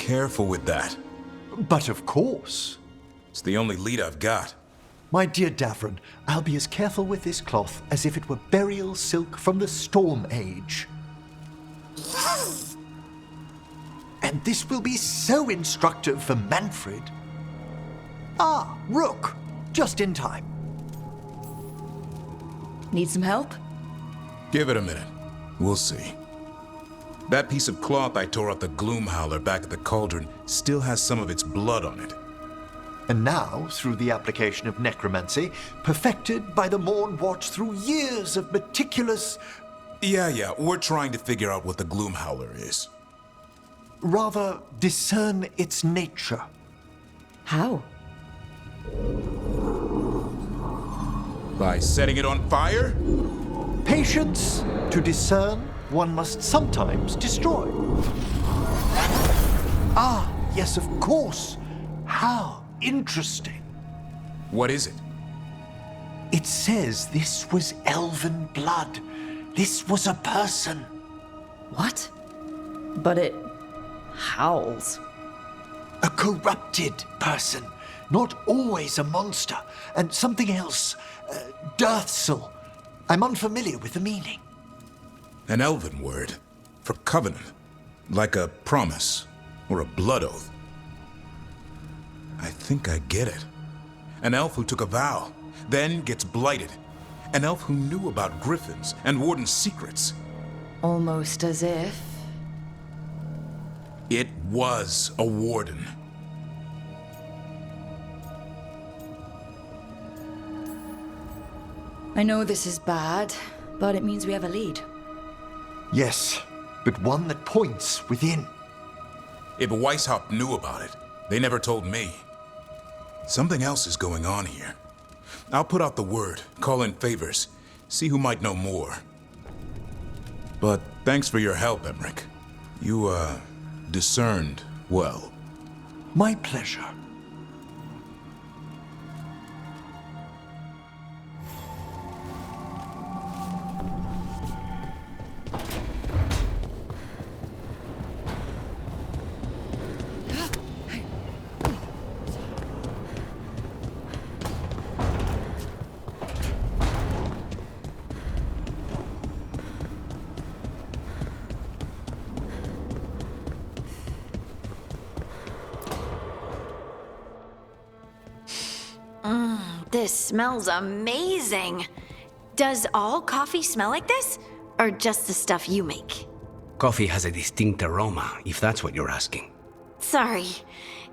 careful with that. But of course. It's the only lead I've got. My dear Davron, I'll be as careful with this cloth as if it were burial silk from the Storm Age. And this will be so instructive for Manfred. Ah, Rook, just in time. Need some help? Give it a minute. We'll see. That piece of cloth I tore out the Gloom Howler back at the cauldron still has some of its blood on it. And now, through the application of necromancy, perfected by the Morn Watch through years of meticulous... Yeah, we're trying to figure out what the Gloom Howler is. rather discern its nature. How? By setting it on fire? Patience. To discern, one must sometimes destroy. Ah, yes, of course. How interesting. What is it? It says this was elven blood. This was a person. What? But it howls. A corrupted person. Not always a monster. And something else. Dirthsel. I'm unfamiliar with the meaning. An elven word for covenant. Like a promise or a blood oath. I think I get it. An elf who took a vow, then gets blighted. An elf who knew about griffins and warden's secrets. Almost as if... It was a warden. I know this is bad, but it means we have a lead. Yes, but one that points within. If Weishaupt knew about it, they never told me. Something else is going on here. I'll put out the word, call in favors, see who might know more. But thanks for your help, Emmerich. You, discerned well. My pleasure. This smells amazing. Does all coffee smell like this? Or just the stuff you make? Coffee has a distinct aroma, if that's what you're asking. Sorry.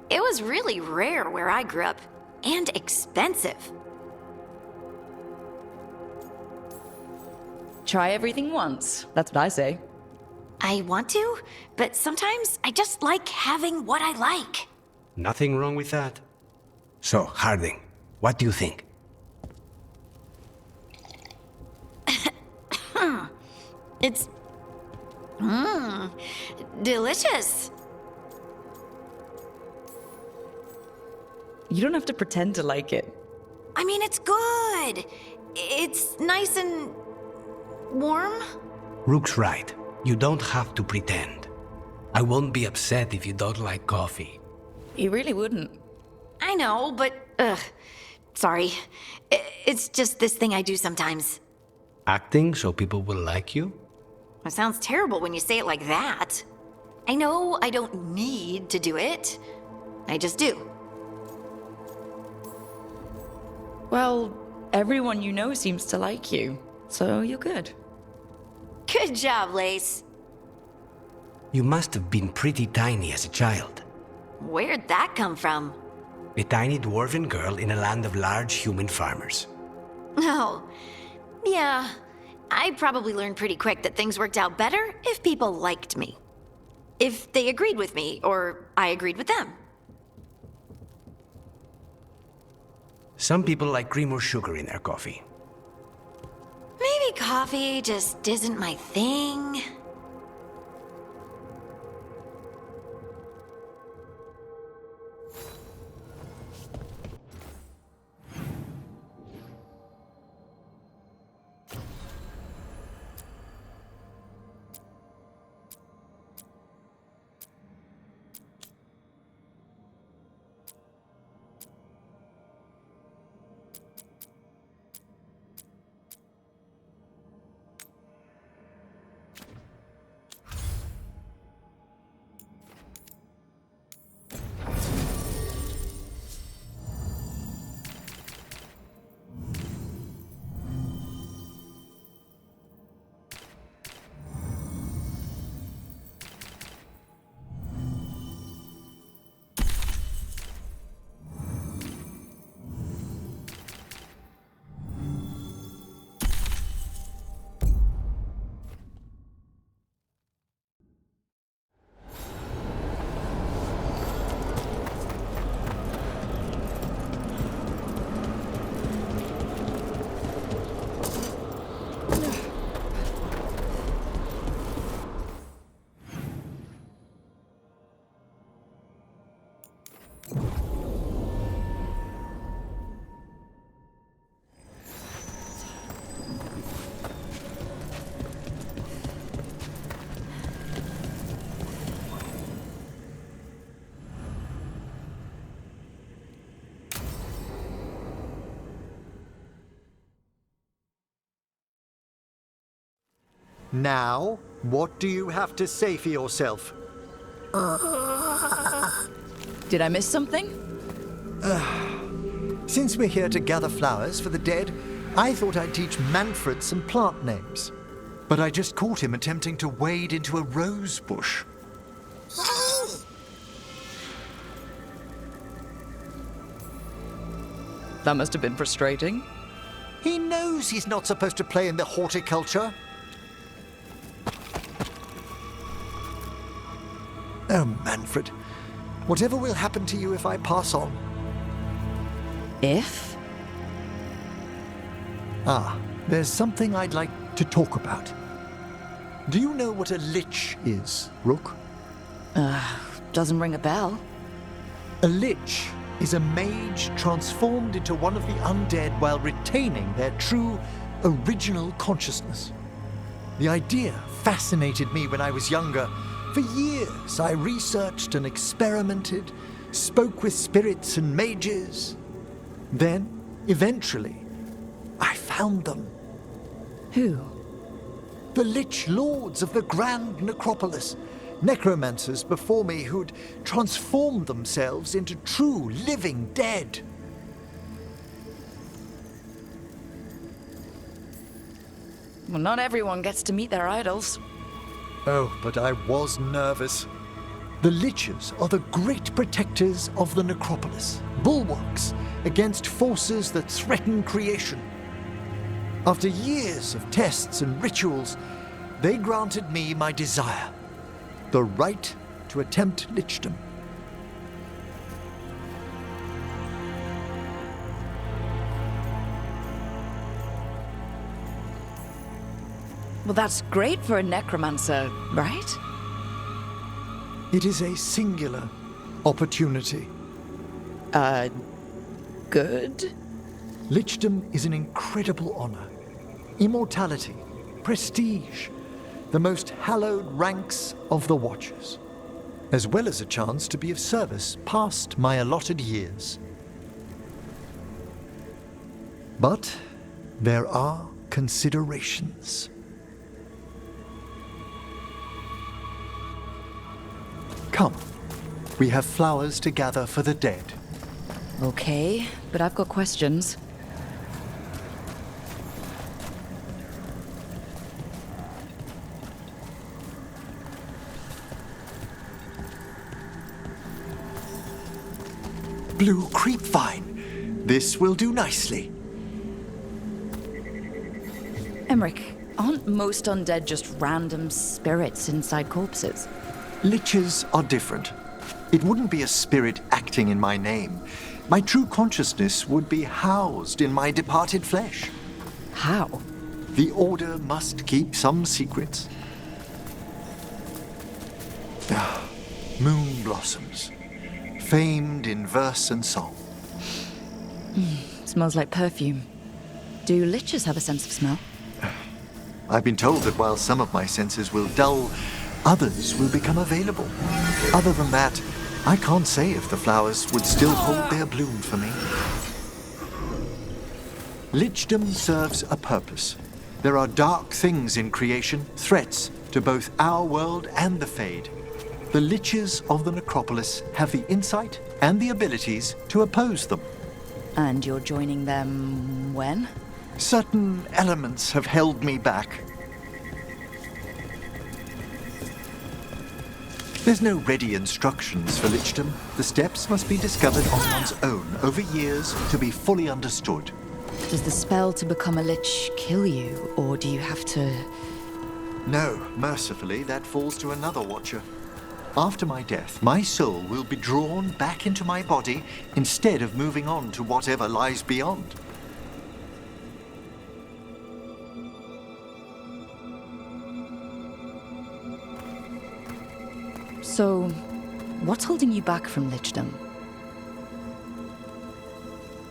It was really rare where I grew up. And expensive. Try everything once. That's what I say. I want to, but sometimes I just like having what I like. Nothing wrong with that. So, Harding, what do you think? It's... delicious. You don't have to pretend to like it. I mean, it's good. It's nice and... warm. Rook's right. You don't have to pretend. I won't be upset if you don't like coffee. You really wouldn't. I know, but... sorry. It's just this thing I do sometimes. Acting so people will like you? It sounds terrible when you say it like that. I know I don't need to do it. I just do. Well, everyone you know seems to like you, so you're good. Good job, Lace. You must have been pretty tiny as a child. Where'd that come from? A tiny dwarven girl in a land of large human farmers. Oh, yeah. I probably learned pretty quick that things worked out better if people liked me. If they agreed with me, or I agreed with them. Some people like cream or sugar in their coffee. Maybe coffee just isn't my thing. Now, what do you have to say for yourself? Did I miss something? Since we're here to gather flowers for the dead, I thought I'd teach Manfred some plant names. But I just caught him attempting to wade into a rose bush. That must have been frustrating. He knows he's not supposed to play in the horticulture. Oh, Manfred. Whatever will happen to you if I pass on? If? Ah, there's something I'd like to talk about. Do you know what a lich is, Rook? Doesn't ring a bell. A lich is a mage transformed into one of the undead while retaining their true, original consciousness. The idea fascinated me when I was younger. For years, I researched and experimented, spoke with spirits and mages. Then, eventually, I found them. Who? The Lich Lords of the Grand Necropolis. Necromancers before me who'd transformed themselves into true living dead. Well, not everyone gets to meet their idols. Oh, but I was nervous. The Liches are the great protectors of the Necropolis, bulwarks against forces that threaten creation. After years of tests and rituals, they granted me my desire, the right to attempt lichdom. Well, that's great for a necromancer, right? It is a singular opportunity. Good? Lichdom is an incredible honor. Immortality, prestige, the most hallowed ranks of the Watchers, as well as a chance to be of service past my allotted years. But there are considerations. Come, we have flowers to gather for the dead. Okay, but I've got questions. Blue creepvine. This will do nicely. Emmerich, aren't most undead just random spirits inside corpses? Liches are different. It wouldn't be a spirit acting in my name. My true consciousness would be housed in my departed flesh. How? The Order must keep some secrets. Moon blossoms, famed in verse and song. Smells like perfume. Do liches have a sense of smell? I've been told that while some of my senses will dull, others will become available. Other than that, I can't say if the flowers would still hold their bloom for me. Lichdom serves a purpose. There are dark things in creation, threats to both our world and the Fade. The Liches of the Necropolis have the insight and the abilities to oppose them. And you're joining them when? Certain elements have held me back. There's no ready instructions for lichdom. The steps must be discovered on one's own over years to be fully understood. Does the spell to become a lich kill you, or do you have to... No, mercifully, that falls to another watcher. After my death, my soul will be drawn back into my body instead of moving on to whatever lies beyond. So, what's holding you back from lichdom?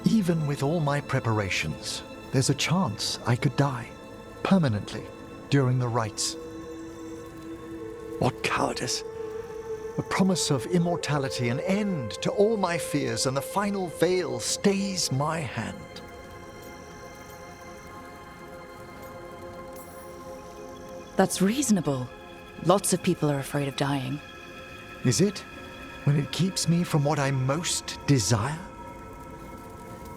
Even with all my preparations, there's a chance I could die permanently during the rites. What cowardice! A promise of immortality, an end to all my fears, and the final veil stays my hand. That's reasonable. Lots of people are afraid of dying. Is it? When it keeps me from what I most desire?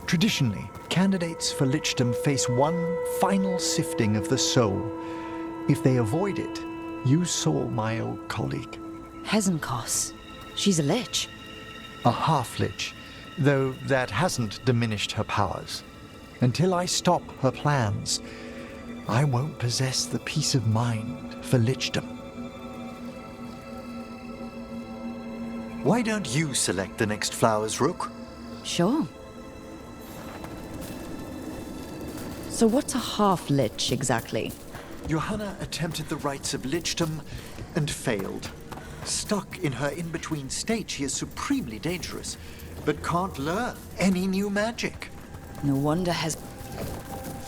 Traditionally, candidates for lichdom face one final sifting of the soul. If they avoid it, you saw my old colleague. Hezenkos. She's a lich. A half-lich, though that hasn't diminished her powers. Until I stop her plans, I won't possess the peace of mind for lichdom. Why don't you select the next flowers, Rook? Sure. So what's a half-lich exactly? Johanna attempted the rites of lichdom and failed. Stuck in her in-between state, she is supremely dangerous, but can't learn any new magic. No wonder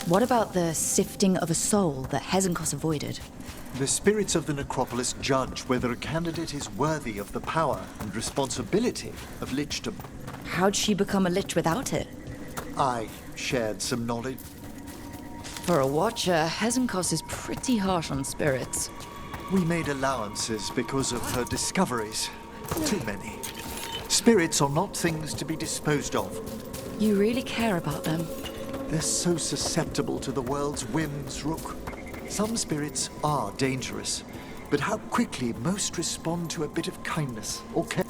What about the sifting of a soul that Hezenkos avoided? The spirits of the necropolis judge whether a candidate is worthy of the power and responsibility of lichdom. How'd she become a lich without it? I shared some knowledge. For a watcher, Hezenkos is pretty harsh on spirits. We made allowances because of her discoveries. Too many. Spirits are not things to be disposed of. You really care about them. They're so susceptible to the world's whims, Rook. Some spirits are dangerous, but how quickly most respond to a bit of kindness or care.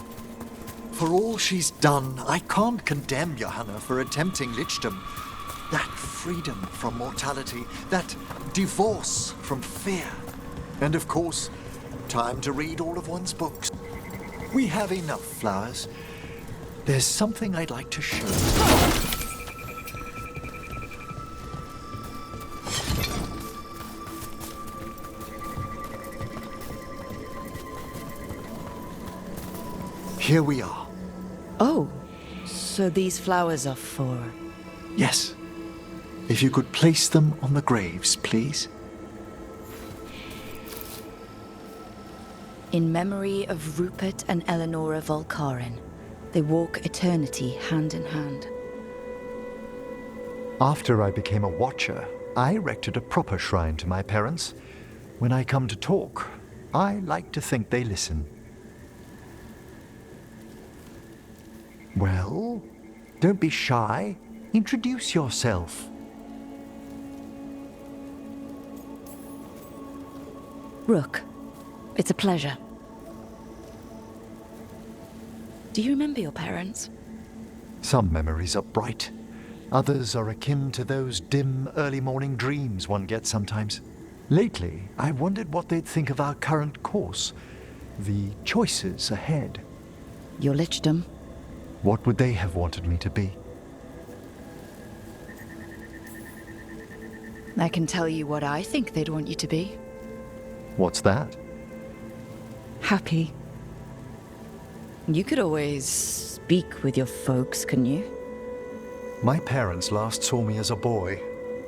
For all she's done, I can't condemn Johanna for attempting lichdom. That freedom from mortality, that divorce from fear. And of course, time to read all of one's books. We have enough flowers. There's something I'd like to show you. Here we are. Oh, so these flowers are for... Yes. If you could place them on the graves, please. In memory of Rupert and Eleonora Volkarin, they walk eternity hand in hand. After I became a watcher, I erected a proper shrine to my parents. When I come to talk, I like to think they listen. Well, don't be shy. Introduce yourself. Rook, it's a pleasure. Do you remember your parents? Some memories are bright. Others are akin to those dim early morning dreams one gets sometimes. Lately, I wondered what they'd think of our current course, the choices ahead. Your lichdom? What would they have wanted me to be? I can tell you what I think they'd want you to be. What's that? Happy. You could always speak with your folks, couldn't you? My parents last saw me as a boy.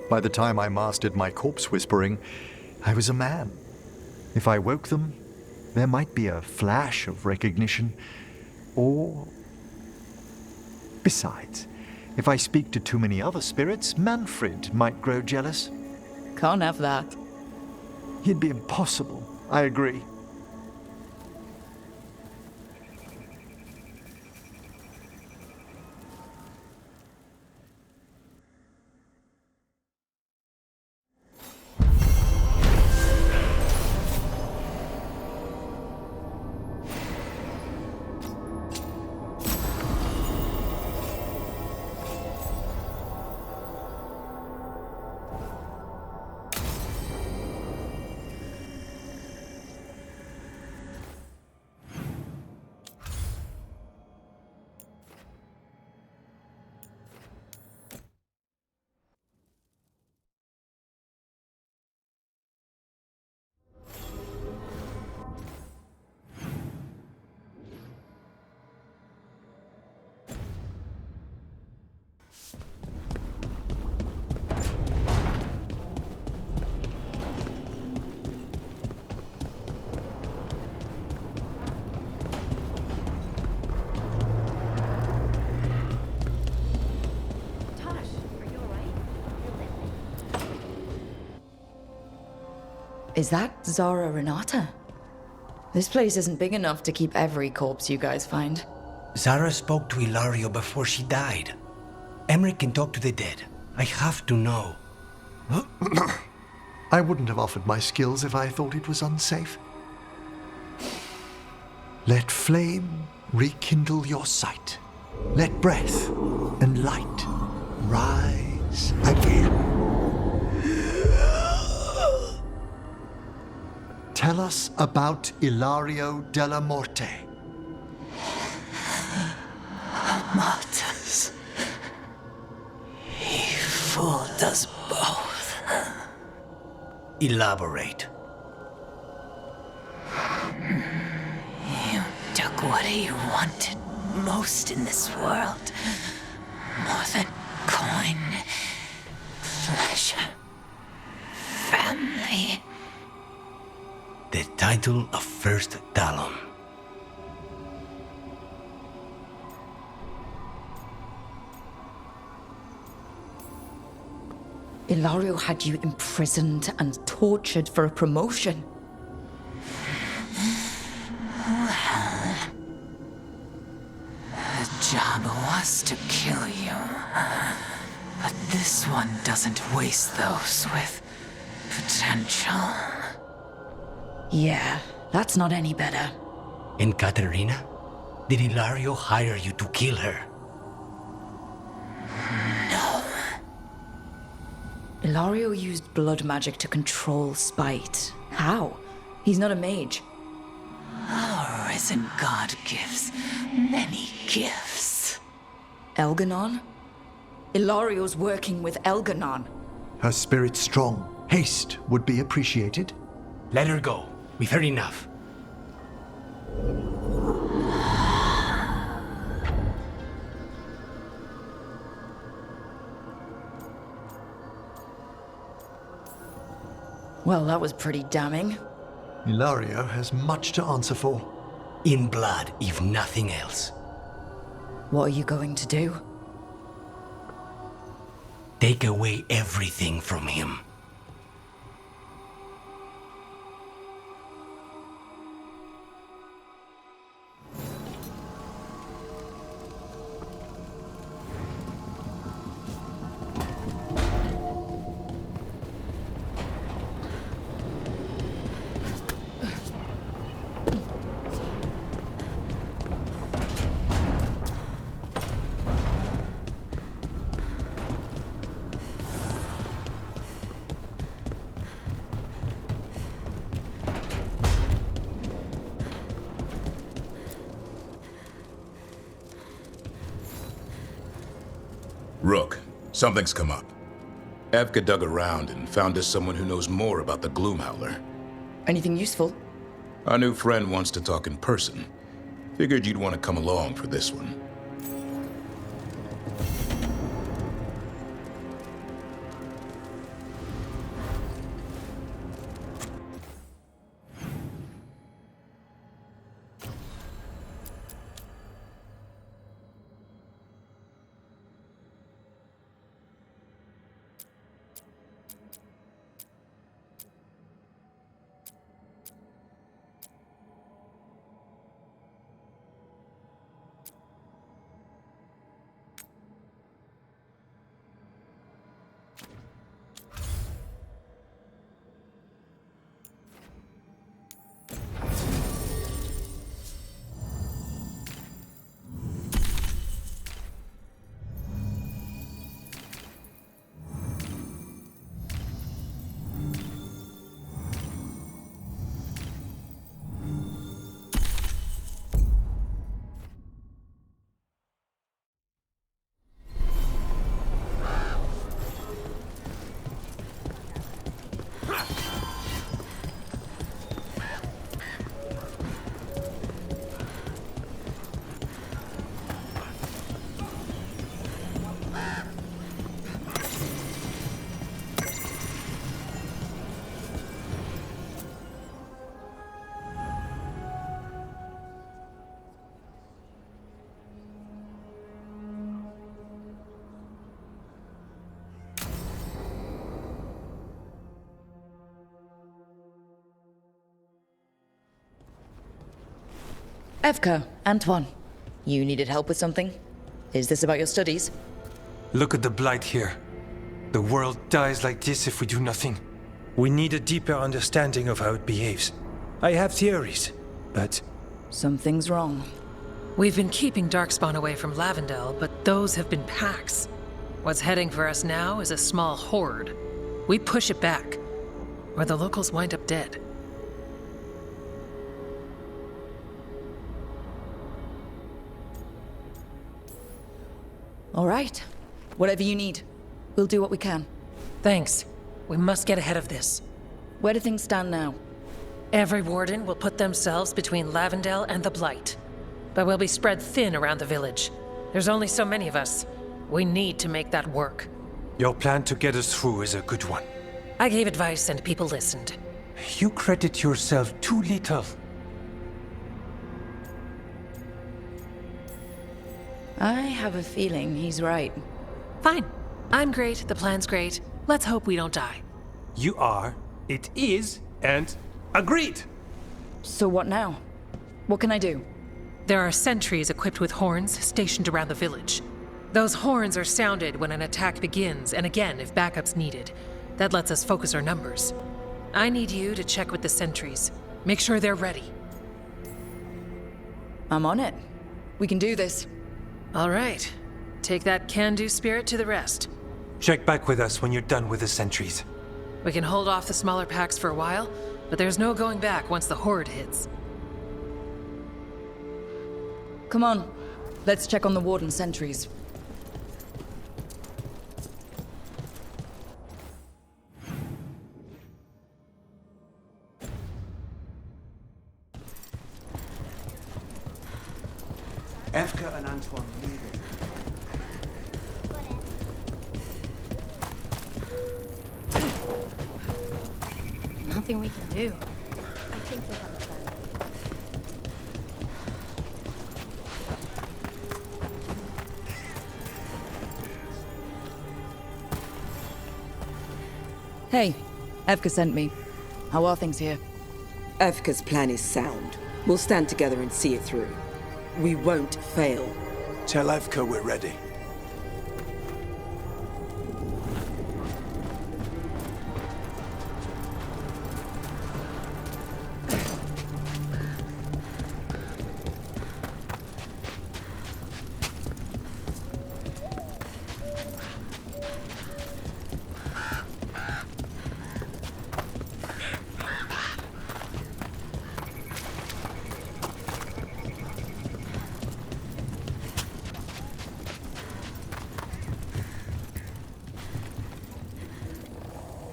By the time I mastered my corpse whispering, I was a man. If I woke them, there might be a flash of recognition, or... Besides, if I speak to too many other spirits, Manfred might grow jealous. Can't have that. He'd be impossible, I agree. Is that Zara Renata? This place isn't big enough to keep every corpse you guys find. Zara spoke to Ilario before she died. Emmerich can talk to the dead. I have to know. I wouldn't have offered my skills if I thought it was unsafe. Let flame rekindle your sight. Let breath and light rise again. Tell us about Ilario della Morte. Martyrs. He fooled us both. Elaborate. You took what he wanted most in this world. More than coin, pleasure, family. The title of First Talon. Ilario had you imprisoned and tortured for a promotion. The job was to kill you. But this one doesn't waste those with potential. Yeah, that's not any better. And Katerina? Did Ilario hire you to kill her? Ilario used blood magic to control spite. How? He's not a mage. Our risen god gives many gifts. Elganon? Ilario's working with Elganon. Her spirit strong. Haste would be appreciated. Let her go. We've heard enough. Well, that was pretty damning. Ilario has much to answer for. In blood, if nothing else. What are you going to do? Take away everything from him. Rook, something's come up. Evka dug around and found us someone who knows more about the Gloomhowler. Anything useful? Our new friend wants to talk in person. Figured you'd want to come along for this one. Evka, Antoine, you needed help with something? Is this about your studies? Look at the blight here. The world dies like this if we do nothing. We need a deeper understanding of how it behaves. I have theories, but... Something's wrong. We've been keeping Darkspawn away from Lavendel, but those have been packs. What's heading for us now is a small horde. We push it back, or the locals wind up dead. All right. Whatever you need. We'll do what we can. Thanks. We must get ahead of this. Where do things stand now? Every warden will put themselves between Lavendel and the Blight. But we'll be spread thin around the village. There's only so many of us. We need to make that work. Your plan to get us through is a good one. I gave advice and people listened. You credit yourself too little. I have a feeling he's right. Fine. I'm great, the plan's great. Let's hope we don't die. You are, it is, and agreed! So what now? What can I do? There are sentries equipped with horns stationed around the village. Those horns are sounded when an attack begins, and again if backup's needed. That lets us focus our numbers. I need you to check with the sentries. Make sure they're ready. I'm on it. We can do this. All right. Take that can-do spirit to the rest. Check back with us when you're done with the sentries. We can hold off the smaller packs for a while, but there's no going back once the horde hits. Come on. Let's check on the warden sentries. Evka and Antoine leave it. Nothing we can do. Hey, Evka sent me. How are things here? Evka's plan is sound. We'll stand together and see it through. We won't fail. Tell Evka we're ready.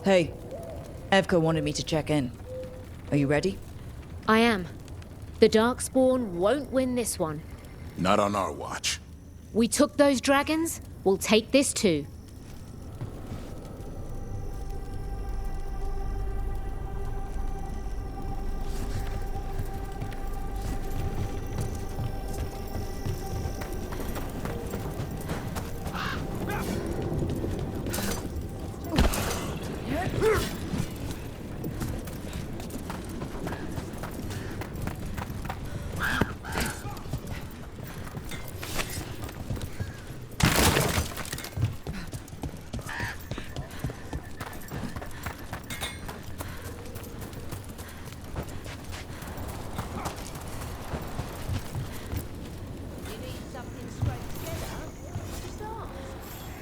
Hey, Evka wanted me to check in. Are you ready? I am. The Darkspawn won't win this one. Not on our watch. We took those dragons, we'll take this too.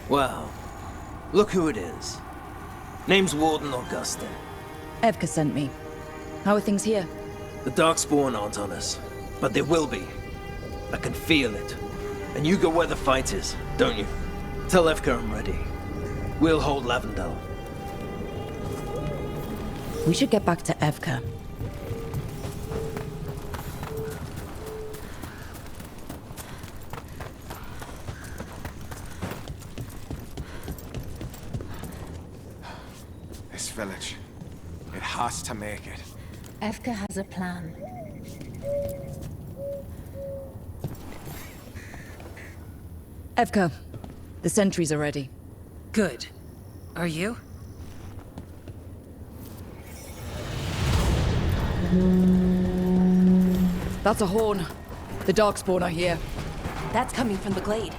Well, look who it is. Name's Warden Augustin. Evka sent me. How are things here? The Darkspawn aren't on us, but they will be. I can feel it. And you go where the fight is, don't you? Tell Evka I'm ready. We'll hold Lavendel. We should get back to Evka. This village. It has to make it. Evka has a plan. Evka, the sentries are ready. Good. Are you? That's a horn. The Darkspawn are here. That's coming from the glade.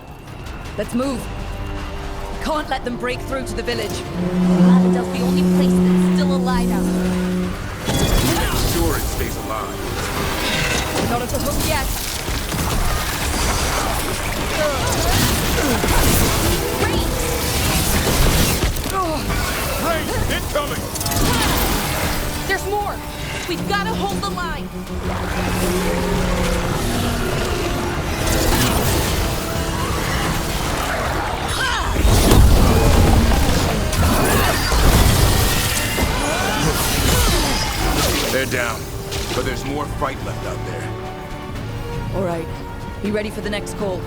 Let's move. We can't let them break through to the village. Lavendel's the only place that's still alive out there. Make sure it stays alive. We're not at the hook yet. Rain incoming! There's more! We've got to hold the line! They're down, but there's more fight left out there. All right. Be ready for the next call.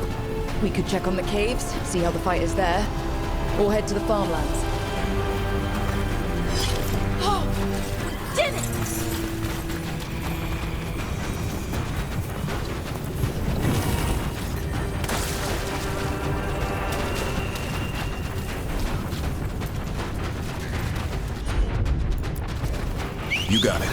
We could check on the caves, see how the fight is there, or head to the farmlands. Oh! We did it! You got it.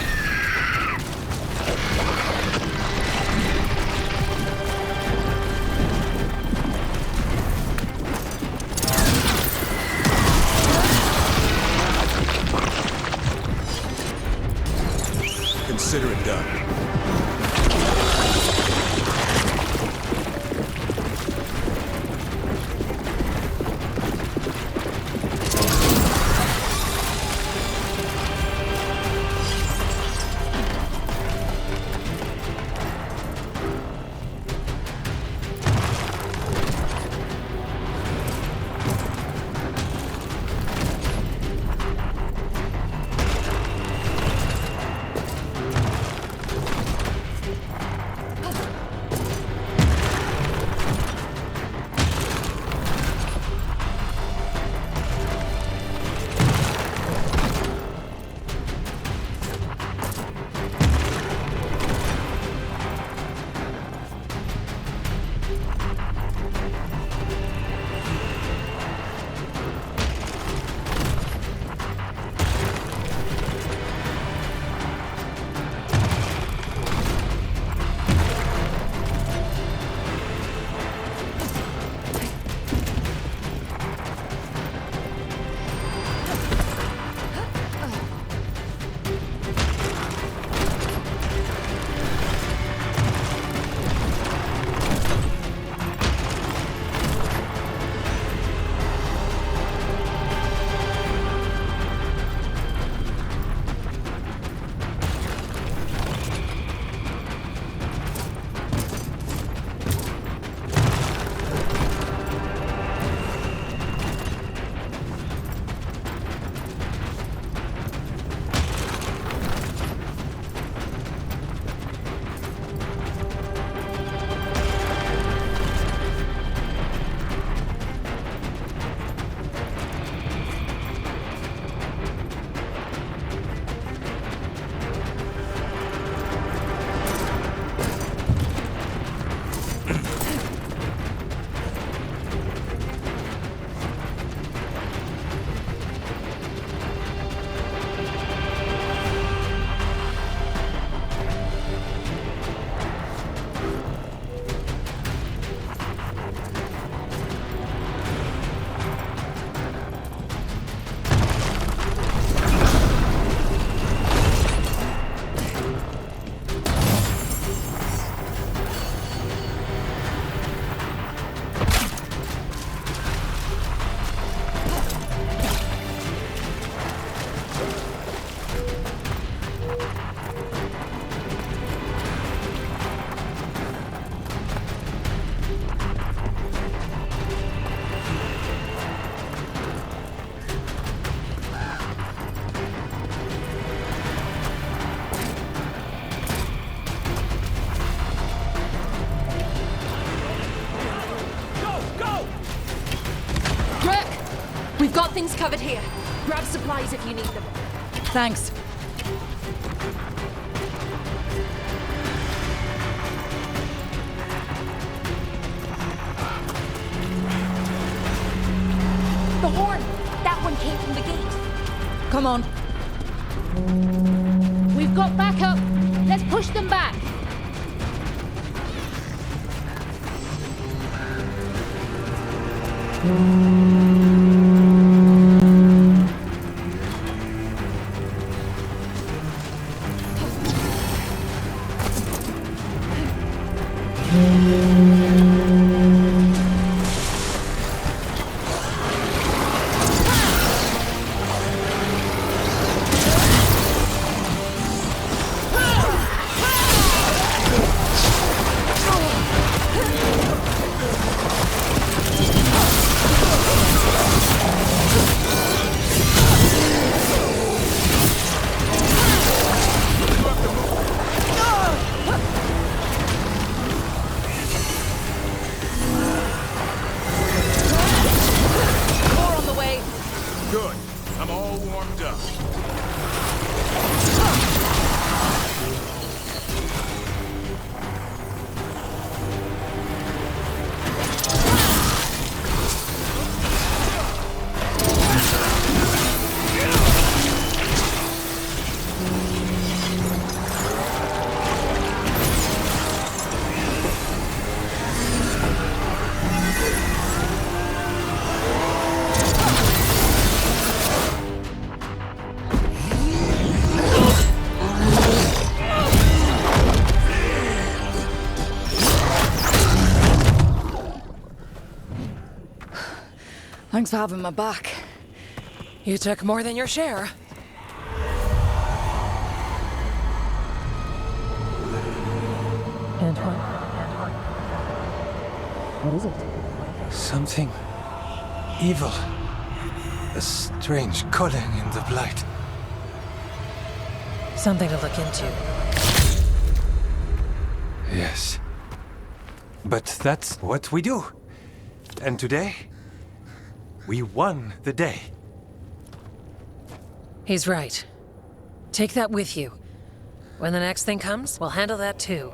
Consider it done. We've got things covered here. Grab supplies if you need them. Thanks. The horn! That one came from the gate. Come on. We've got backup. Let's push them back. Thanks for having my back. You took more than your share. Antoine? What is it? Something evil. A strange calling in the blight. Something to look into. Yes. But that's what we do. And today, we won the day. He's right. Take that with you. When the next thing comes, we'll handle that too.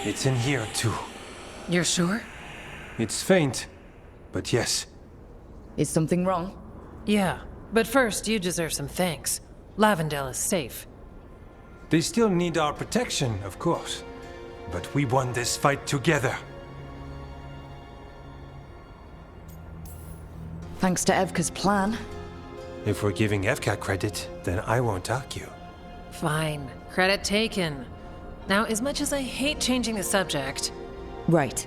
It's in here, too. You're sure? It's faint, but yes. Is something wrong? Yeah, but first, you deserve some thanks. Lavendel is safe. They still need our protection, of course. But we won this fight together. Thanks to Evka's plan. If we're giving Evka credit, then I won't argue. Fine. Credit taken. Now, as much as I hate changing the subject... Right.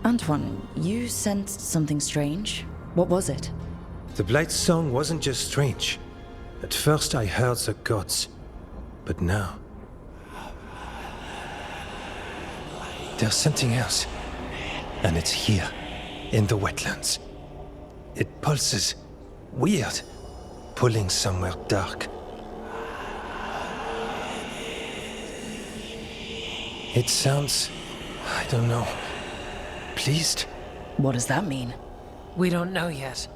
Antoine, you sensed something strange. What was it? The Blight's song wasn't just strange. At first I heard the gods. But now... there's something else. And it's here, in the wetlands. It pulses. Weird. Pulling somewhere dark. It sounds... I don't know... pleased? What does that mean? We don't know yet.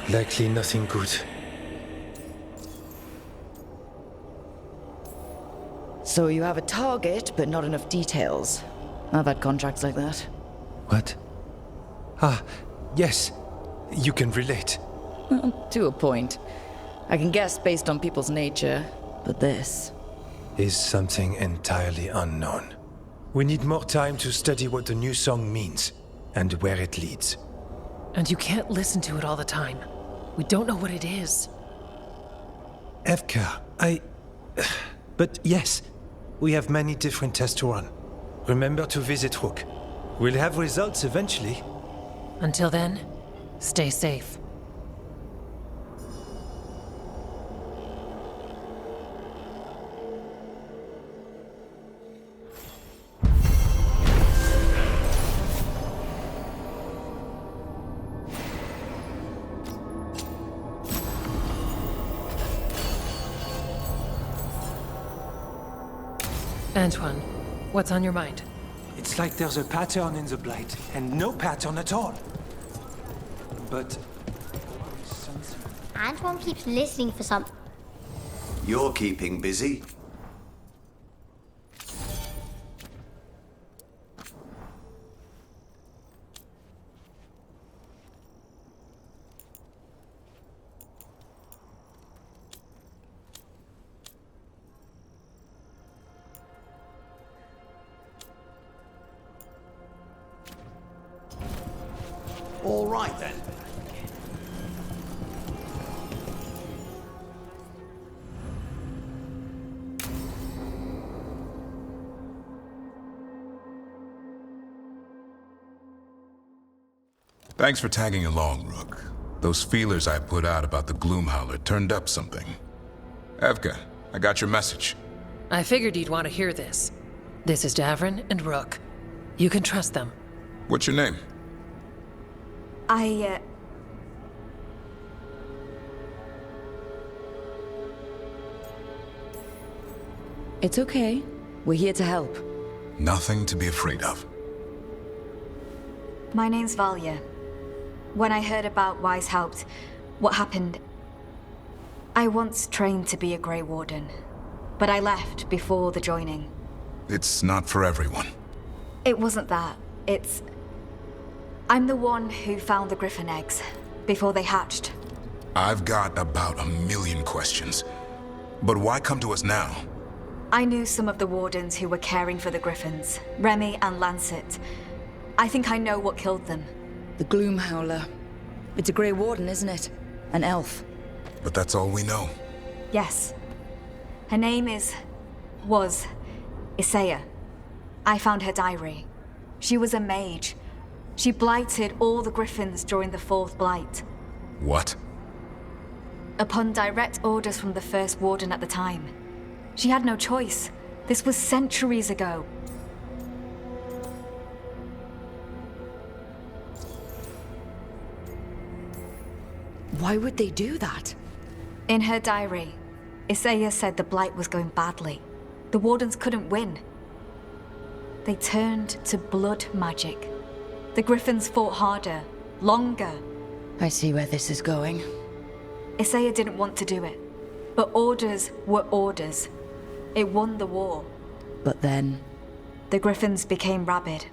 Likely nothing good. So you have a target, but not enough details. I've had contracts like that. What? Ah, yes. You can relate. To a point. I can guess based on people's nature, but this... is something entirely unknown. We need more time to study what the new song means, and where it leads. And you can't listen to it all the time. We don't know what it is. Evka, But yes, we have many different tests to run. Remember to visit Rook. We'll have results eventually. Until then, stay safe. Antoine, what's on your mind? It's like there's a pattern in the blight, and no pattern at all. but... Antoine keeps listening for something. You're keeping busy. All right then. Thanks for tagging along, Rook. Those feelers I put out about the Gloomhowler turned up something. Evka, I got your message. I figured you'd want to hear this. This is Davrin and Rook. You can trust them. What's your name? It's okay. We're here to help. Nothing to be afraid of. My name's Valya. When I heard about Weishaupt, what happened... I once trained to be a Grey Warden, but I left before the joining. It's not for everyone. It wasn't that. It's... I'm the one who found the Griffin eggs, before they hatched. I've got about 1 million questions. But why come to us now? I knew some of the Wardens who were caring for the Griffins, Remy and Lancet. I think I know what killed them. The Gloomhowler. It's a Grey Warden, isn't it? An elf. But that's all we know. Yes. Her name was Isaiah. I found her diary. She was a mage. She blighted all the Griffins during the Fourth Blight. What? Upon direct orders from the First Warden at the time. She had no choice. This was centuries ago. Why would they do that? In her diary, Isaiah said the Blight was going badly. The Wardens couldn't win. They turned to blood magic. The Griffins fought harder, longer. I see where this is going. Isaiah didn't want to do it, but orders were orders. It won the war. But then... The Griffins became rabid.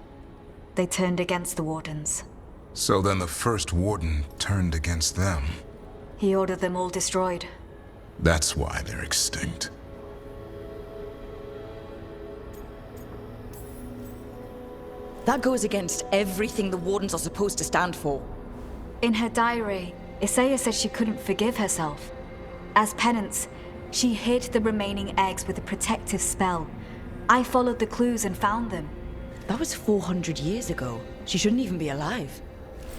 They turned against the Wardens. So then the First Warden turned against them. He ordered them all destroyed. That's why they're extinct. That goes against everything the Wardens are supposed to stand for. In her diary, Isaiah said she couldn't forgive herself. As penance, she hid the remaining eggs with a protective spell. I followed the clues and found them. That was 400 years ago. She shouldn't even be alive.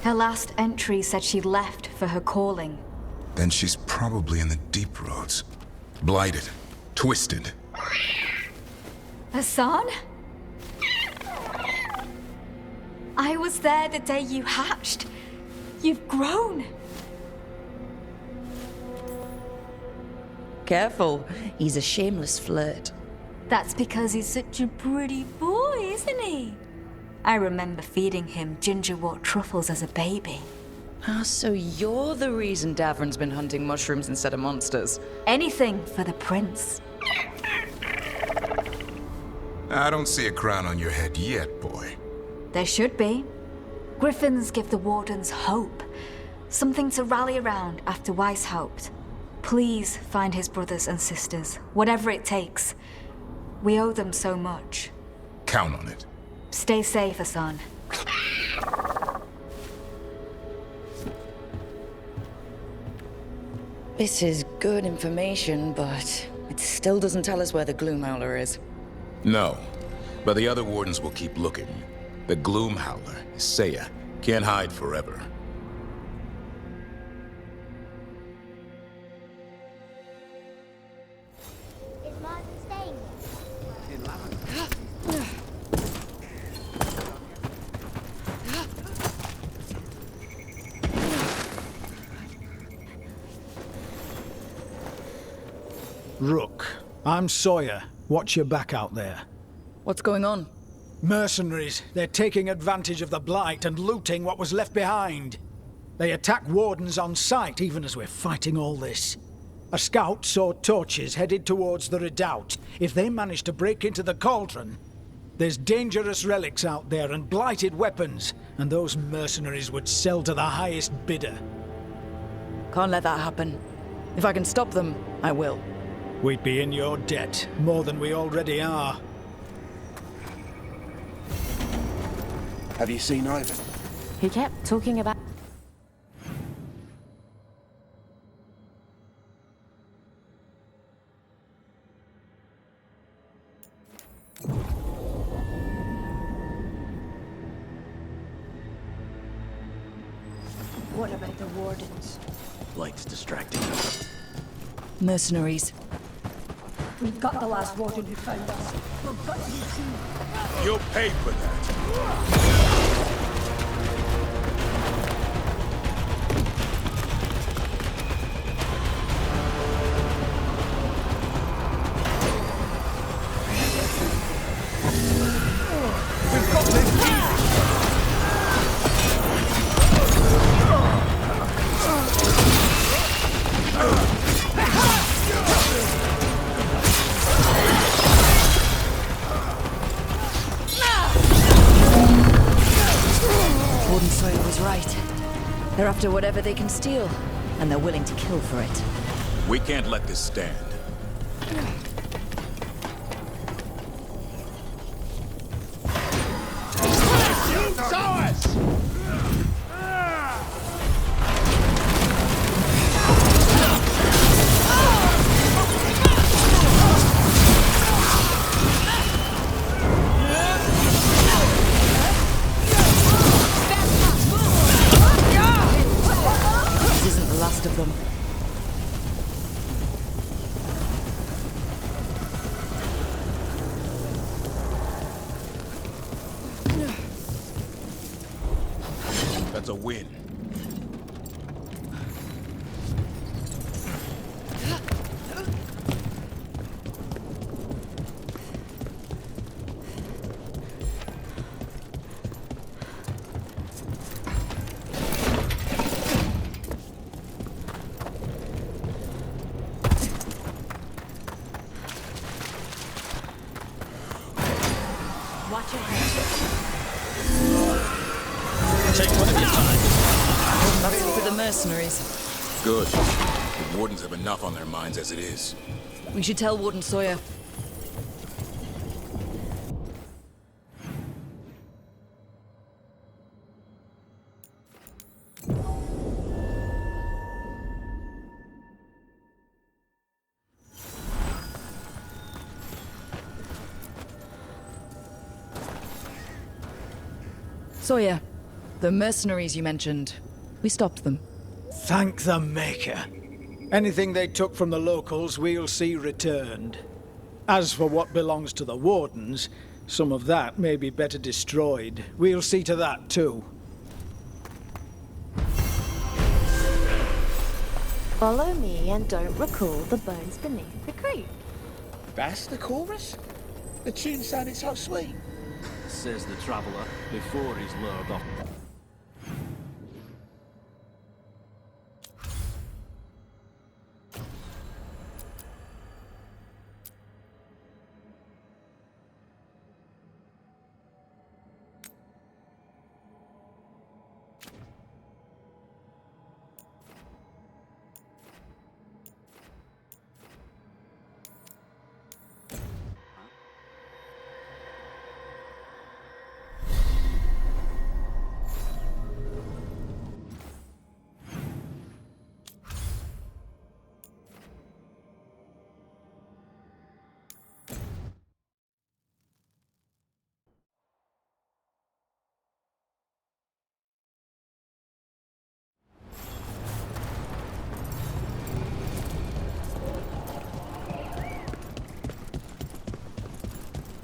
Her last entry said she left for her calling. Then she's probably in the deep roads. Blighted. Twisted. Hassan? I was there the day you hatched. You've grown. Careful. He's a shameless flirt. That's because he's such a pretty boy, isn't he? I remember feeding him gingerwort truffles as a baby. Ah, so you're the reason Davrin's been hunting mushrooms instead of monsters. Anything for the prince. I don't see a crown on your head yet, boy. There should be. Griffins give the Wardens hope. Something to rally around after Weishaupt. Please find his brothers and sisters, whatever it takes. We owe them so much. Count on it. Stay safe, Hassan. This is good information, but it still doesn't tell us where the Gloomhowler is. No, but the other Wardens will keep looking. The Gloomhowler, Isaiah, can't hide forever. Is Martin staying here? In Lavender. Rook, I'm Sawyer. Watch your back out there. What's going on? Mercenaries. They're taking advantage of the Blight and looting what was left behind. They attack wardens on sight even as we're fighting all this. A scout saw torches headed towards the redoubt. If they manage to break into the cauldron, there's dangerous relics out there and blighted weapons, and those mercenaries would sell to the highest bidder. Can't let that happen. If I can stop them, I will. We'd be in your debt, more than we already are. Have you seen Ivan? He kept talking about... What about the wardens? Light's distracting us. Mercenaries. We've got the last warden who found us. We've got you too. You'll pay for that. Warden Sawyer was right. They're after whatever they can steal, and they're willing to kill for it. We can't let this stand. You saw us! This isn't the last of them. That's a win. Watch your head. Take one at a time. Nothing for the mercenaries. Good. The wardens have enough on their minds as it is. We should tell Warden Sawyer. Sawyer, the mercenaries you mentioned, we stopped them. Thank the Maker. Anything they took from the locals, we'll see returned. As for what belongs to the wardens, some of that may be better destroyed. We'll see to that too. Follow me and don't recall the bones beneath the creek. That's the chorus? The tune sounded so sweet. Says the traveller before he's lured off.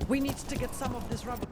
We need to get some of this rubber.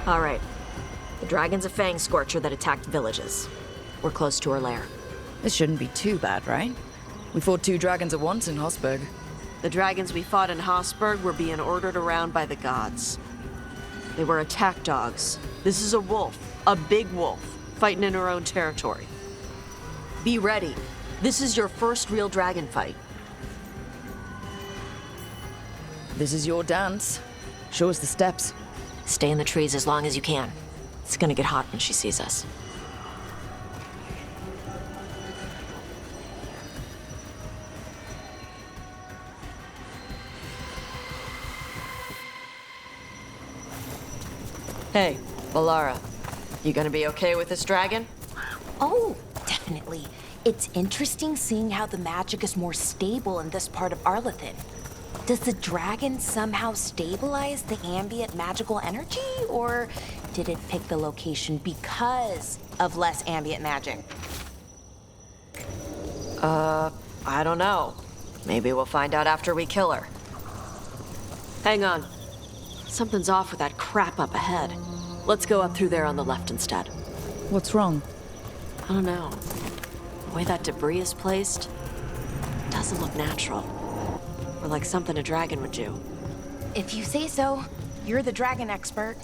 All right. The dragon's a fang scorcher that attacked villages. We're close to her lair. This shouldn't be too bad, right? We fought 2 dragons at once in Hosberg. The dragons we fought in Hosberg were being ordered around by the gods. They were attack dogs. This is a wolf, a big wolf, fighting in her own territory. Be ready. This is your first real dragon fight. This is your dance. Show us the steps. Stay in the trees as long as you can. It's gonna get hot when she sees us. Hey, Valara. You gonna be okay with this dragon? Oh, definitely. It's interesting seeing how the magic is more stable in this part of Arlathan. Does the dragon somehow stabilize the ambient magical energy, or did it pick the location because of less ambient magic? I don't know. Maybe we'll find out after we kill her. Hang on. Something's off with that crap up ahead. Let's go up through there on the left instead. What's wrong? I don't know. The way that debris is placed doesn't look natural. Or like something a dragon would do. If you say so, you're the dragon expert.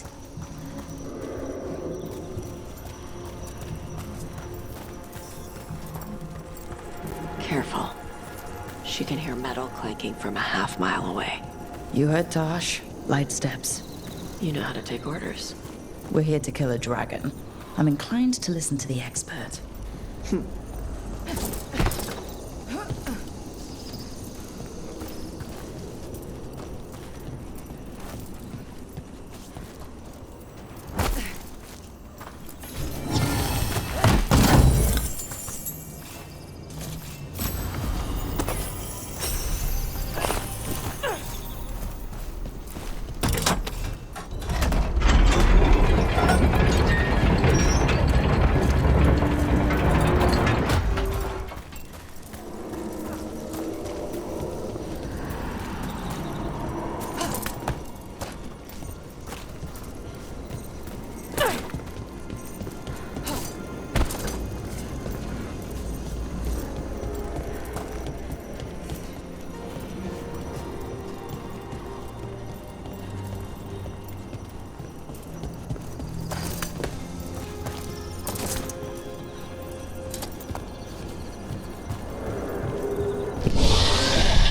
Careful. She can hear metal clanking from a half-mile away. You heard Tosh. Light steps. You know how to take orders. We're here to kill a dragon. I'm inclined to listen to the expert.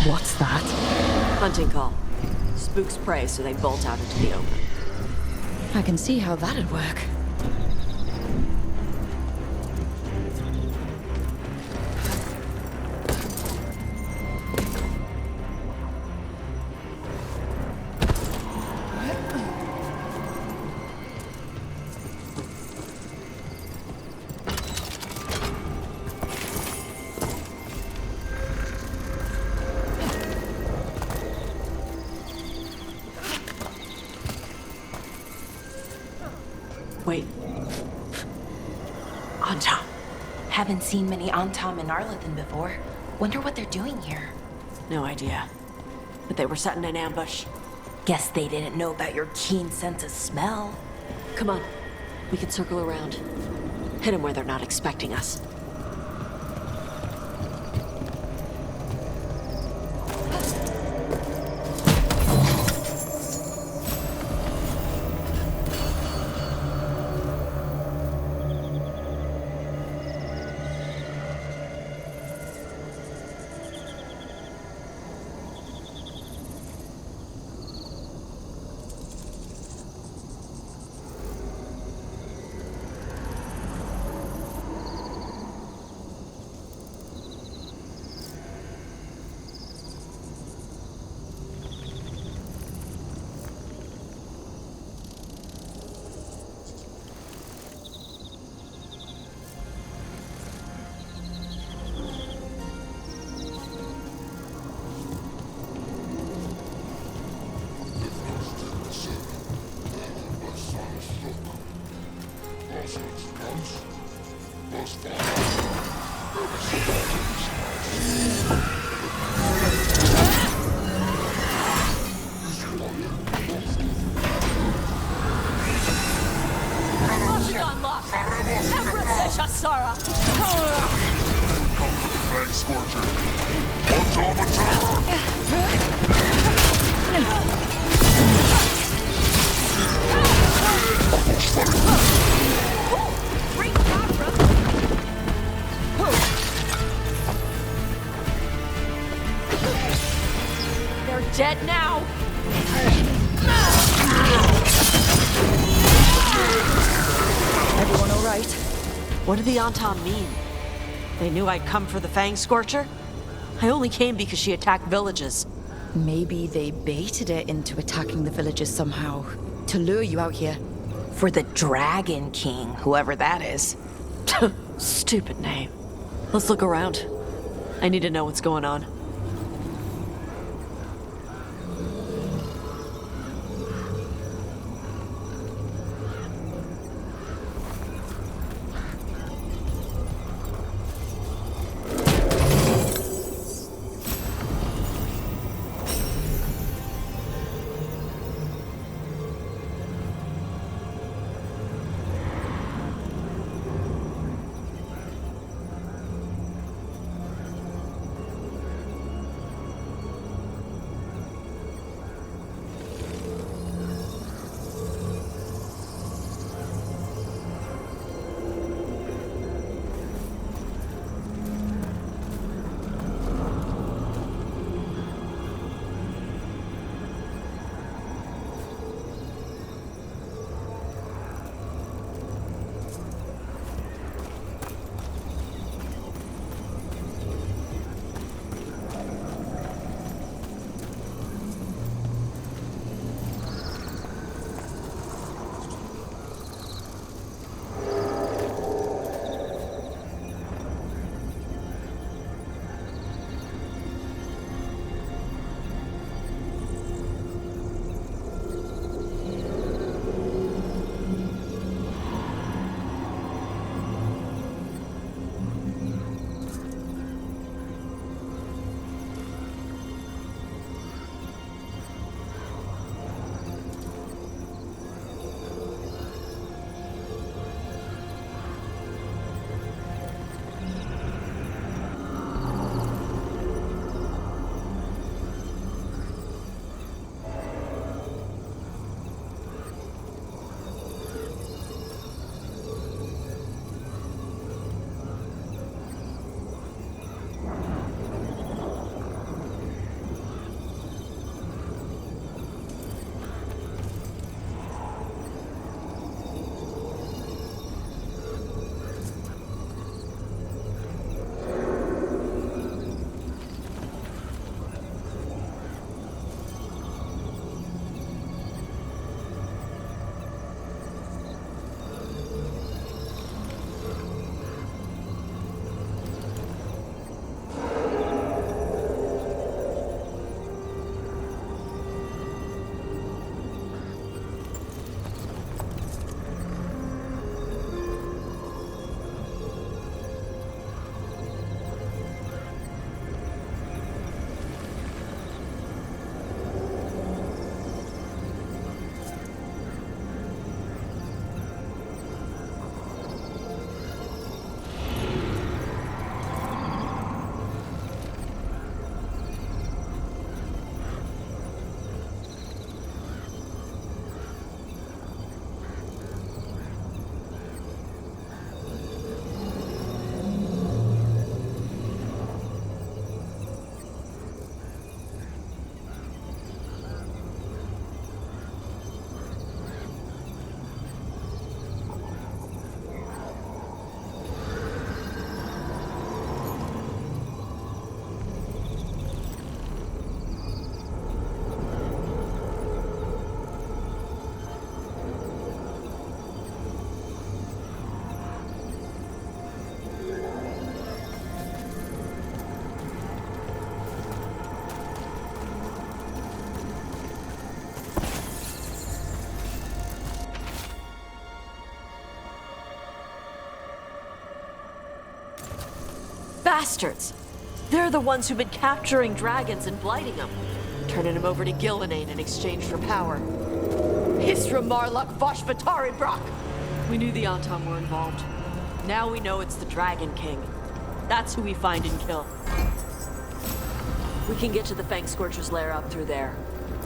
What's that? Hunting call. Spooks prey, so they bolt out into the open. I can see how that'd work. Wait. Antom. Haven't seen many Antom in Arlathan before. Wonder what they're doing here. No idea. But they were setting an ambush. Guess they didn't know about your keen sense of smell. Come on. We can circle around. Hit them where they're not expecting us. Sarah! Fang Scorcher! Automata! Great job, brother! They're dead now! Everyone all right? What did the Anton mean? They knew I'd come for the Fang Scorcher? I only came because she attacked villages. Maybe they baited it into attacking the villages somehow, to lure you out here. For the Dragon King, whoever that is. Stupid name. Let's look around. I need to know what's going on. Bastards! They're the ones who've been capturing dragons and blighting them, turning them over to Gillinane in exchange for power. Hisra Marluk Voshvatari Brock! We knew the Anton were involved. Now we know it's the Dragon King. That's who we find and kill. We can get to the Fang Scorcher's lair up through there.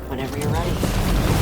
Whenever you're ready.